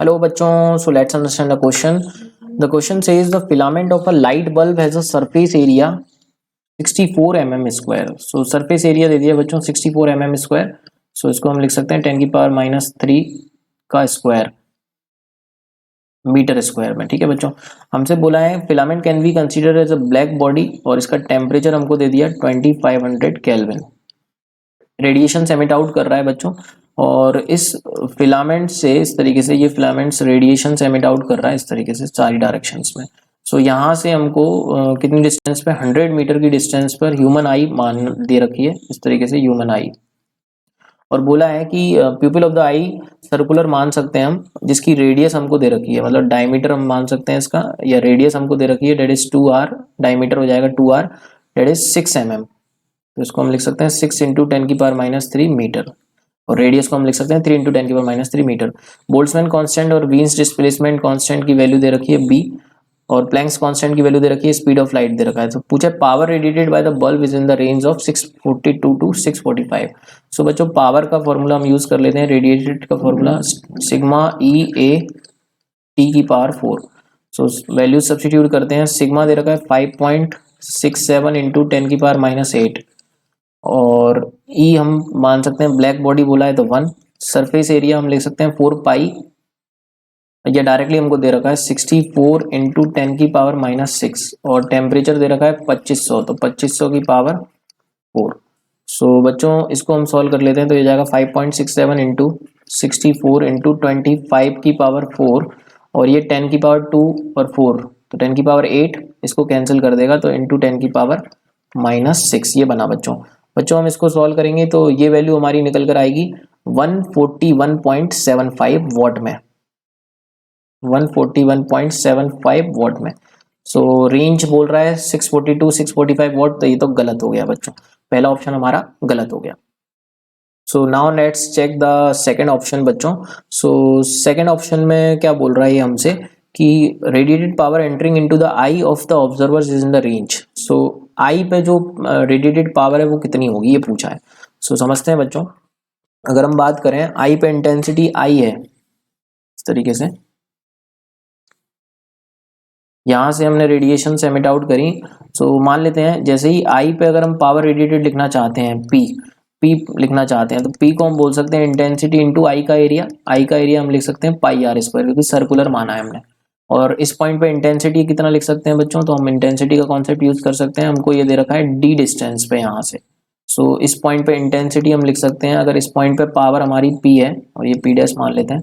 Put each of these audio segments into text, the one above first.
Hello बच्चों, so let's understand the question. The question says the filament of a light bulb has a surface area 64 mm square. So surface area दे दिया बच्चों 64 mm square. So इसको हम लिख सकते हैं 10⁻³ का स्क्वायर मीटर स्क्वायर में. ठीक है बच्चों, हमसे बोला है filament can be consider as a black body और इसका टेम्परेचर हमको दे दिया 2500 केल्विन. रेडिएशन एमिट आउट कर रहा है बच्चों और इस फिलामेंट से इस तरीके से ये फिलामेंट्स रेडिएशन एमिट आउट कर रहा है इस तरीके से सारी डायरेक्शंस में. सो यहाँ से हमको कितनी डिस्टेंस पे 100 मीटर की डिस्टेंस पर ह्यूमन आई मान दे रखी है इस तरीके से ह्यूमन आई. और बोला है कि प्यूपिल ऑफ द आई सर्कुलर मान सकते हैं हम जिसकी रेडियस हमको दे रखी है, मतलब डायमीटर हम मान सकते हैं इसका, या रेडियस हमको दे रखी है डेट इज 2r, डायमीटर हो जाएगा 2r, डेट इज 6 mm. तो इसको हम लिख सकते हैं 6 × 10⁻³ मीटर और रेडियस को हम लिख सकते हैं 3 × 10⁻³ मीटर. बोल्ट्जमैन कांस्टेंट और वीन्स डिस्प्लेसमेंट कांस्टेंट की वैल्यू दे रखी है b और प्लैंक्स कांस्टेंट की वैल्यू दे रखी है, स्पीड ऑफ लाइट दे रखा है. तो पूछा power radiated by the bulb is in the range of 642 to 645. So बच्चों पावर का फॉर्मूला हम यूज कर लेते हैं, रेडिएटेड का formula sigma E/A/T⁴. So value substitute करते हैं. सिग्मा दे रखा है 5.67 × 10⁻⁸ और E हम मान सकते हैं ब्लैक बॉडी बोला है तो 1. सरफेस एरिया हम लिख सकते हैं 4 पाई, या डायरेक्टली हमको दे रखा है 64 × 10⁻⁶ और टेम्परेचर दे रखा है 2500 तो 2500 की पावर 4. सो बच्चों इसको हम सॉल्व कर लेते हैं तो ये जाएगा 5.67 × 64 × 25 की पावर 4 और ये 10 की पावर 2 और 4 तो 10 की पावर 8 इसको कैंसिल कर देगा तो इंटू 10 की पावर -6 ये बना बच्चों. हम इसको सॉल्व करेंगे तो ये वैल्यू हमारी निकल कर आएगी 141.75 वॉट में, 141.75 वॉट में. सो रेंज बोल रहा है 642 645 वॉट, तो ये तो गलत हो गया बच्चों, पहला ऑप्शन हमारा गलत हो गया. So now let's check the second option बच्चों. सो सेकंड ऑप्शन में क्या बोल रहा है ये हमसे कि radiated power entering into the eye of the observers is in the range. So eye पे जो रेडिएटेड पावर है वो कितनी होगी ये पूछा है. सो समझते हैं बच्चों, अगर हम बात करें आई पे इंटेंसिटी आई है इस तरीके से, यहाँ से हमने रेडिएशन एमिट आउट करी. सो मान लेते हैं जैसे ही आई पे अगर हम पावर रेडिएटेड लिखना चाहते हैं पी लिखना चाहते हैं तो पी को हम बोल सकते हैं इंटेंसिटी इंटू आई का एरिया. आई का एरिया हम लिख सकते हैं πr² क्योंकि सर्कुलर माना है हमने. और इस पॉइंट पे इंटेंसिटी कितना लिख सकते हैं बच्चों, तो हम इंटेंसिटी का कॉन्सेप्ट यूज कर सकते हैं. हमको ये दे रखा है d डिस्टेंस पे यहाँ से. सो इस पॉइंट पे इंटेंसिटी हम लिख सकते हैं, अगर इस पॉइंट पे पावर हमारी p है और ये p' मान लेते हैं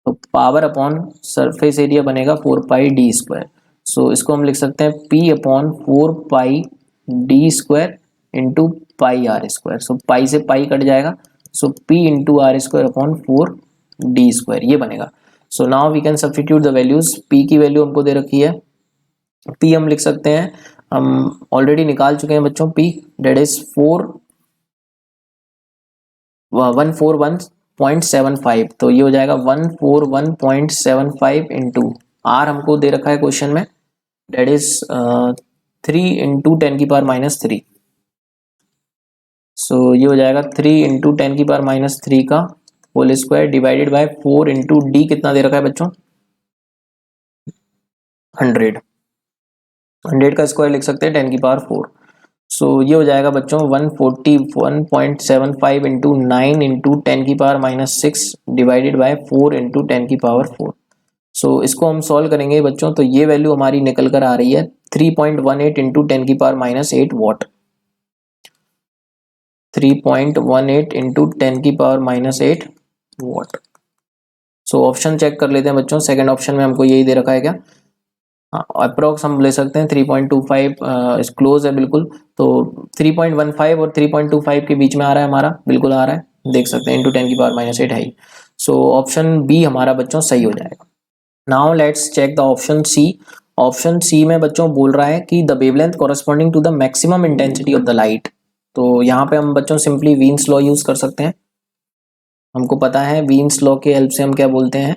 तो पावर अपॉन सरफेस एरिया बनेगा 4πd². सो इसको हम लिख सकते हैं p/4πd² इंटू πr². सो पाई से पाई कट जाएगा, सो p into r² upon 4d² ये बनेगा. So now we can substitute the values. p की वैल्यू हमको दे रखी है, p हम लिख सकते हैं, हम ऑलरेडी निकाल चुके हैं बच्चों p, डेट इज 141.75 तो ये हो जाएगा 141.75 इंटू r हमको दे रखा है क्वेश्चन में, डेट इज 3 × 10⁻³ सो ये हो जाएगा 3 × 10⁻³ का whole square divided by 4 into D कितना दे रखा है बच्चों 100 का स्क्वायर लिख सकते हैं 10⁴. सो ये हो जाएगा बच्चों 141.75 into 9 into 10⁻⁶ divided by 4 into 10⁴. सो इसको हम सॉल्व करेंगे बच्चों तो ये वैल्यू हमारी निकल कर आ रही है 3.18 into 10⁻⁸ watt, 3.18 into 10⁻⁸ watt. So option check कर लेते हैं बच्चों, सेकंड ऑप्शन में हमको यही दे रखा है क्या, हाँ अप्रोक्स हम ले सकते हैं 3.25 क्लोज है बिल्कुल, तो 3.15 और 3.25 के बीच में आ रहा है हमारा, बिल्कुल आ रहा है देख सकते हैं इंटू 10⁻⁸ है. सो ऑप्शन बी हमारा बच्चों सही हो जाएगा. Now let's check the option C. Option C में बच्चों बोल रहा है कि the wavelength corresponding to the maximum intensity of the light. तो यहाँ पे हम बच्चों सिंपली वीन्स लॉ यूज कर सकते हैं. हमको पता है वीन्स लॉ के हेल्प से हम क्या बोलते हैं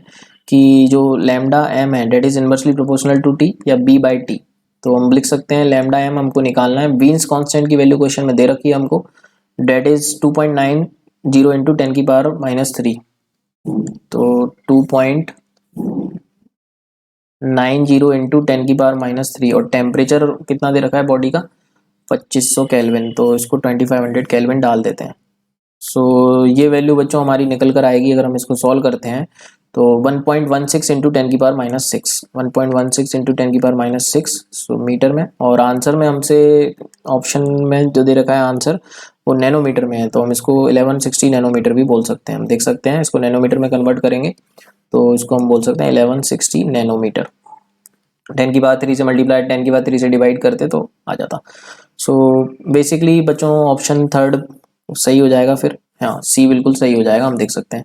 कि जो लैम्डा एम है that is inversely proportional to T या b/t. तो हम लिख सकते हैं लैम्डा एम हमको निकालना है, वीन्स कांस्टेंट की वैल्यू क्वेश्चन में दे रखी है हमको, डेट इज 2.90 इंटू 10⁻³ तो 2.90 90 इंटू 10⁻³ और टेम्परेचर कितना दे रखा है बॉडी का 2500 केल्विन, तो इसको 2500 केल्विन डाल देते हैं। सो ये वैल्यू बच्चों हमारी निकल कर आएगी अगर हम इसको सॉल्व करते हैं तो 1.16 इंटू 10⁻⁶, 1.16 इंटू 10⁻⁶, सो मीटर में। और आंसर में हमसे ऑप्शन में जो दे रखा है आंसर वो नैनोमीटर में है, तो हम इसको 1160 नैनोमीटर भी बोल सकते हैं। हम देख सकते हैं इसको नैनोमीटर में कन्वर्ट करेंगे तो इसको हम बोल सकते हैं 1160 नैनोमीटर। 10⁻³ से मल्टीप्लाई 10⁻³ से डिवाइड करते तो आ जाता। सो बेसिकली बच्चों ऑप्शन थर्ड सही हो जाएगा, फिर हाँ सी बिल्कुल सही हो जाएगा, हम देख सकते हैं।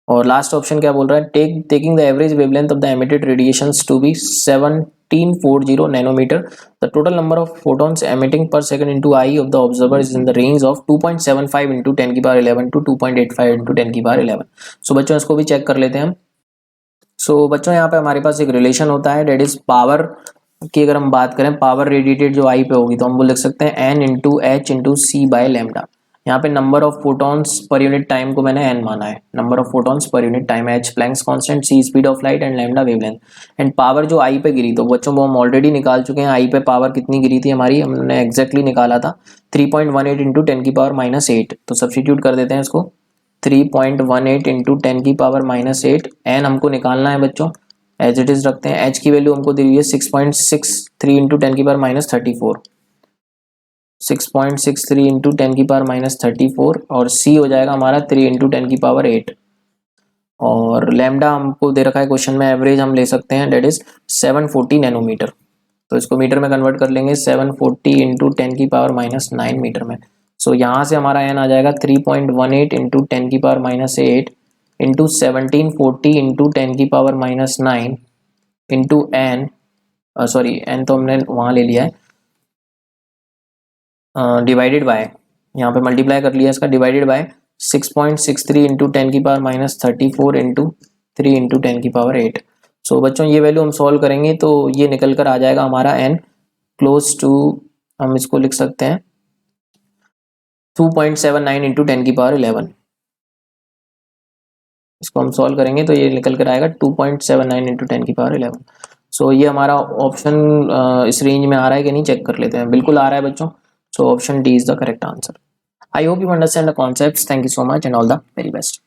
और लास्ट ऑप्शन क्या बोल रहा है, taking the average wavelength of the emitted radiations to be 1740 nanometer, the total number of photons emitting per second into eye of the observer is in the range of 2.75 into 10⁻11 to 2.85 into 10⁻11। So बच्चों इसको भी check कर लेते हैं हम। सो बच्चों यहाँ पे हमारे पास एक रिलेशन होता है, डेट इज पावर की अगर हम बात करें, पावर रेडिएटेड जो आई पे होगी तो हम वो लिख सकते हैं N into H into C by lambda. यहाँ पे number of photons per unit time को मैंने एन माना है, number of photons per unit time, H Planck's constant, C speed of light and lambda wavelength. And power जो I पे गिरी, तो बच्चों वो हम ऑलरेडी निकाल चुके हैं, आई पे पावर कितनी गिरी थी हमारी, हमने एग्जैक्टली निकाला था 3.18 इंटू 10⁻⁸। तो सब्सटीट्यूट कर देते हैं इसको, 3.18 इंटू 10⁻⁸। एन हमको निकालना है बच्चों, एज इट इज रखते हैं। एच की वैल्यू हमको दी हुई है 6.63 इंटू 10⁻34, 6.63 इंटू 10⁻34। और सी हो जाएगा हमारा 3 इंटू 10⁸। और लैम्डा हमको दे रखा है क्वेश्चन में, एवरेज हम ले सकते हैं, डेट इज 740 नैनोमीटर। तो इसको मीटर में कन्वर्ट कर लेंगे, 740 इंटू 10⁻⁹ मीटर में। सो यहाँ से हमारा एन आ जाएगा 3.18 into 10⁻8 into 1740 into 10⁻⁹ into N, sorry N तो हमने वहाँ ले लिया है, डिवाइडेड बाय, यहाँ पे मल्टीप्लाई कर लिया इसका, divided by 6.63 into 10⁻34 into 3 into 10⁸। सो बच्चों ये वैल्यू हम सॉल्व करेंगे तो ये निकल कर आ जाएगा हमारा एन क्लोज टू, हम इसको लिख सकते हैं 2.79 इंटू 10⁻11। इसको हम सॉल्व करेंगे तो ये निकल कर आएगा 2.79 इंटू 10⁻11। सो ये हमारा ऑप्शन इस रेंज में आ रहा है कि नहीं चेक कर लेते हैं, बिल्कुल आ रहा है बच्चों। So option D is the correct answer. I hope you understand the concepts. Thank you so much and all the very best.